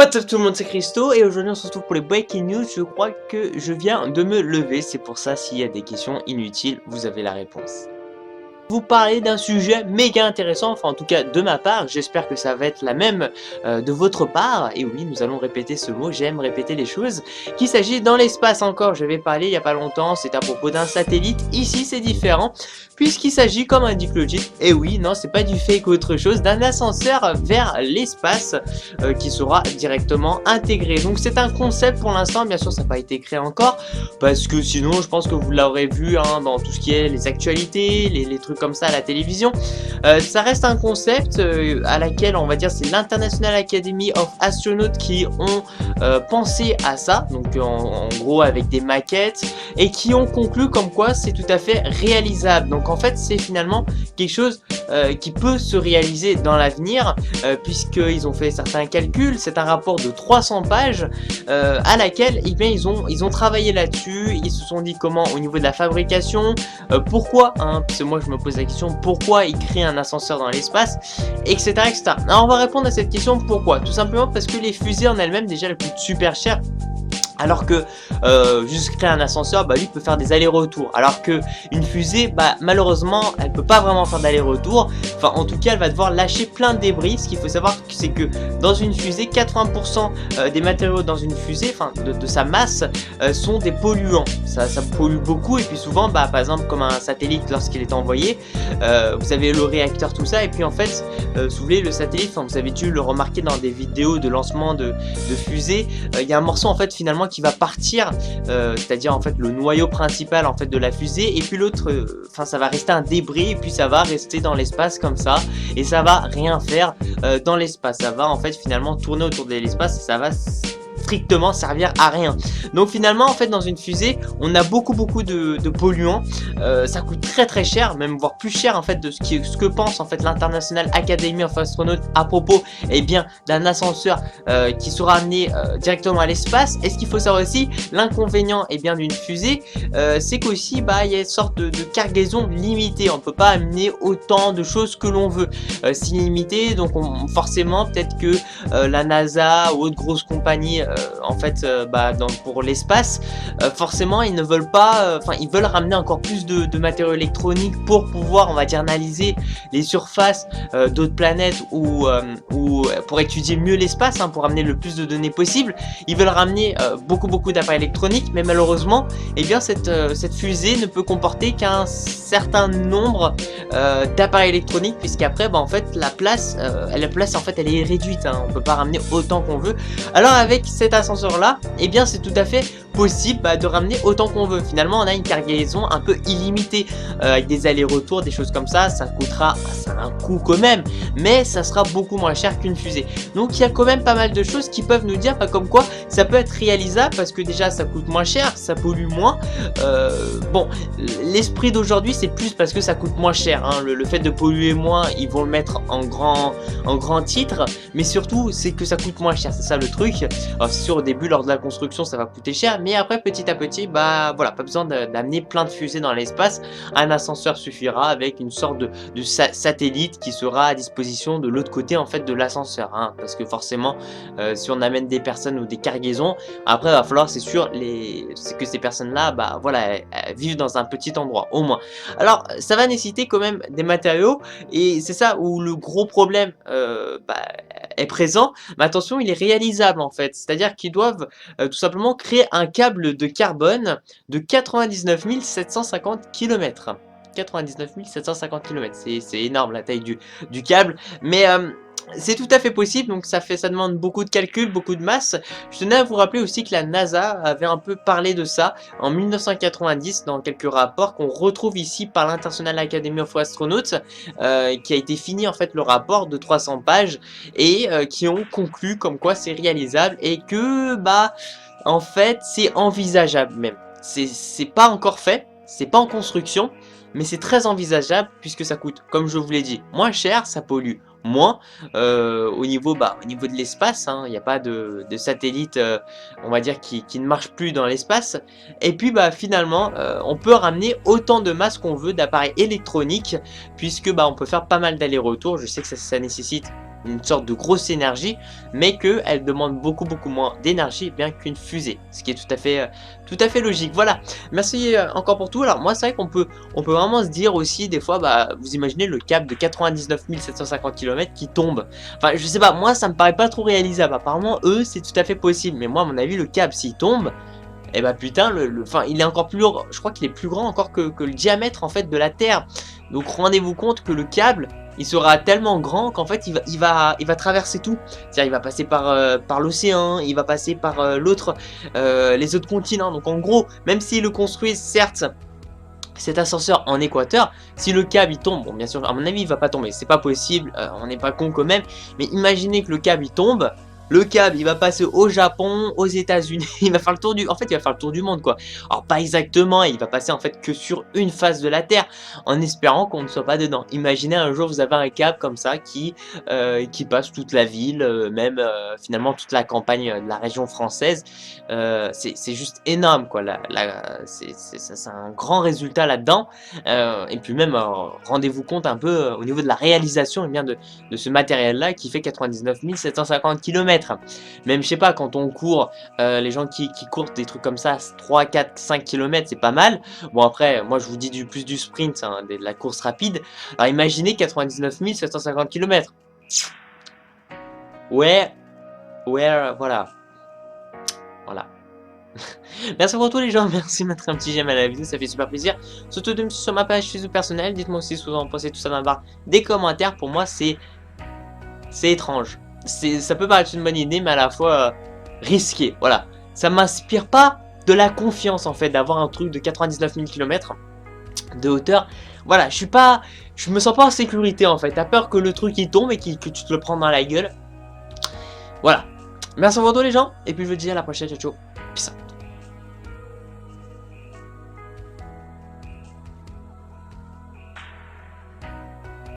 What's up tout le monde, c'est Christo et aujourd'hui on se retrouve pour les Breaking News. Je crois que je viens de me lever, c'est pour ça s'il y a des questions inutiles, vous avez la réponse. Vous parler d'un sujet méga intéressant, enfin en tout cas de ma part, j'espère que ça va être la même de votre part, et oui nous allons répéter ce mot, j'aime répéter les choses, qu'il s'agit dans l'espace encore, je vais parler il n'y a pas longtemps, c'est à propos d'un satellite, ici c'est différent, puisqu'il s'agit comme indique le titre, et oui non c'est pas du fake ou autre chose, d'un ascenseur vers l'espace qui sera directement intégré, donc c'est un concept pour l'instant, bien sûr ça n'a pas été créé encore, parce que sinon je pense que vous l'aurez vu hein, dans tout ce qui est les actualités, les trucs comme ça à la télévision. Ça reste un concept à laquelle on va dire c'est l'International Academy of Astronauts qui ont pensé à ça, donc en gros avec des maquettes, et qui ont conclu comme quoi c'est tout à fait réalisable. Donc en fait c'est finalement quelque chose qui peut se réaliser dans l'avenir, puisqu'ils ont fait certains calculs. C'est un rapport de 300 pages à laquelle eh bien, ils ont travaillé là-dessus. Ils se sont dit comment au niveau de la fabrication, pourquoi hein, parce que moi je me pose la question pourquoi ils créent un ascenseur dans l'espace, etc., etc. Alors on va répondre à cette question pourquoi. Tout simplement parce que les fusées en elles-mêmes déjà elles coûtent super cher. Alors que juste créer un ascenseur, bah lui peut faire des allers-retours. Alors que une fusée, bah malheureusement, elle peut pas vraiment faire d'aller-retour. Enfin, en tout cas, elle va devoir lâcher plein de débris. Ce qu'il faut savoir, c'est que dans une fusée, 80% des matériaux dans une fusée, enfin de sa masse, sont des polluants. Ça pollue beaucoup. Et puis souvent, bah par exemple, comme un satellite lorsqu'il est envoyé, vous avez le réacteur, tout ça. Et puis en fait, si vous voulez, le satellite, enfin vous avez dû le remarquer dans des vidéos de lancement de fusée, il y a un morceau en fait finalement qui va partir, c'est-à-dire en fait le noyau principal en fait de la fusée, et puis l'autre, enfin ça va rester un débris, et puis ça va rester dans l'espace comme ça, et ça va rien faire dans l'espace, ça va en fait finalement tourner autour de l'espace, et ça va strictement servir à rien. Donc finalement en fait dans une fusée on a beaucoup de polluants, ça coûte très cher, même voire plus cher en fait de ce que pense en fait l'International Academy of Astronauts à propos et bien d'un ascenseur qui sera amené directement à l'espace. Et ce qu'il faut savoir aussi, l'inconvénient et bien d'une fusée, c'est qu'aussi bah il y a une sorte de cargaison limitée, on peut pas amener autant de choses que l'on veut, c'est limité, donc forcément peut-être que la NASA ou autre grosse compagnie en fait pour l'espace, forcément ils ne veulent pas, enfin ils veulent ramener encore plus de matériaux électroniques pour pouvoir on va dire analyser les surfaces d'autres planètes ou pour étudier mieux l'espace, hein, pour amener le plus de données possible. Ils veulent ramener beaucoup d'appareils électroniques, mais malheureusement eh bien cette fusée ne peut comporter qu'un certain nombre d'appareils électroniques, puisqu'après bah, en fait la place en fait elle est réduite, hein, on peut pas ramener autant qu'on veut. Alors avec cet ascenseur là, et bien c'est tout à fait possible de ramener autant qu'on veut. Finalement on a une cargaison un peu illimitée, avec des allers-retours, des choses comme ça. Ça coûtera, ça a un coût quand même, mais ça sera beaucoup moins cher qu'une fusée. Donc il y a quand même pas mal de choses qui peuvent nous dire comme quoi ça peut être réalisable, parce que déjà ça coûte moins cher, ça pollue moins. Bon, l'esprit d'aujourd'hui c'est plus parce que ça coûte moins cher, hein. Le fait de polluer moins, ils vont le mettre en grand titre, mais surtout c'est que ça coûte moins cher, c'est ça le truc. Alors c'est sûr au début lors de la construction ça va coûter cher, mais après petit à petit bah voilà, pas besoin d'amener plein de fusées dans l'espace, un ascenseur suffira avec une sorte de satellite qui sera à disposition de l'autre côté en fait de l'ascenseur, hein, parce que forcément si on amène des personnes ou des cargaisons, après il va falloir c'est sûr que ces personnes là bah voilà elles vivent dans un petit endroit au moins. Alors ça va nécessiter quand même des matériaux, et c'est ça où le gros problème est présent, mais attention il est réalisable en fait, c'est-à-dire qu'ils doivent tout simplement créer un câble de carbone de 99 750 km. 99 750 km, c'est énorme la taille du câble, mais c'est tout à fait possible, donc ça demande beaucoup de calculs, beaucoup de masse. Je tenais à vous rappeler aussi que la NASA avait un peu parlé de ça en 1990 dans quelques rapports qu'on retrouve ici par l'International Academy of Astronauts, qui a été fini en fait le rapport de 300 pages, et qui ont conclu comme quoi c'est réalisable, et que bah en fait c'est envisageable même. C'est pas encore fait, c'est pas en construction, mais c'est très envisageable puisque ça coûte, comme je vous l'ai dit, moins cher, ça pollue moins au niveau de l'espace, hein, il n'y a pas de satellite on va dire qui ne marche plus dans l'espace, et puis finalement on peut ramener autant de masse qu'on veut d'appareils électroniques, puisque on peut faire pas mal d'allers-retours. Je sais que ça nécessite une sorte de grosse énergie, mais qu'elle demande beaucoup moins d'énergie bien qu'une fusée, ce qui est tout à fait logique. Voilà, merci encore pour tout. Alors moi c'est vrai on peut vraiment se dire aussi des fois, bah vous imaginez le cap de 99 750 km qui tombe. Enfin je sais pas, moi ça me paraît pas trop réalisable. Apparemment eux c'est tout à fait possible, mais moi à mon avis le cap s'il tombe, et bah putain, enfin, il est encore plus lourd, je crois qu'il est plus grand encore que le diamètre en fait de la Terre. Donc rendez-vous compte que le câble, il sera tellement grand qu'en fait il va traverser tout. C'est-à-dire il va passer par l'océan, il va passer par les autres continents. Donc en gros, même s'ils le construisent certes cet ascenseur en équateur, si le câble il tombe, bon bien sûr à mon avis il va pas tomber, c'est pas possible, on n'est pas con quand même, mais imaginez que le câble il tombe. Le câble, il va passer au Japon, aux États-Unis, il va faire le tour du, en fait, il va faire le tour du monde quoi. Alors pas exactement, il va passer en fait que sur une face de la Terre, en espérant qu'on ne soit pas dedans. Imaginez un jour vous avez un câble comme ça qui passe toute la ville, même finalement toute la campagne de la région française. C'est juste énorme quoi. C'est un grand résultat là-dedans. Et puis même rendez-vous compte un peu au niveau de la réalisation de ce matériel-là qui fait 99 750 km. Même je sais pas, quand on court, les gens qui courent des trucs comme ça, 3, 4, 5 km, c'est pas mal. Bon après, moi je vous dis plus du sprint, hein, de la course rapide. Alors imaginez 99 750 km. Ouais, voilà. Voilà. Merci pour tout les gens, merci de mettre un petit j'aime à la vidéo, ça fait super plaisir. Surtout de me suivre sur ma page Facebook personnelle, dites-moi aussi ce que vous en pensez tout ça dans la barre des commentaires. Pour moi c'est étrange. Ça peut paraître une bonne idée mais à la fois risqué, voilà. Ça m'inspire pas de la confiance en fait d'avoir un truc de 99 000 km de hauteur. Voilà, je me sens pas en sécurité en fait, t'as peur que le truc il tombe et que tu te le prends dans la gueule. Voilà. Merci pour tout les gens, et puis je vous dis à la prochaine, ciao ciao. Peace out.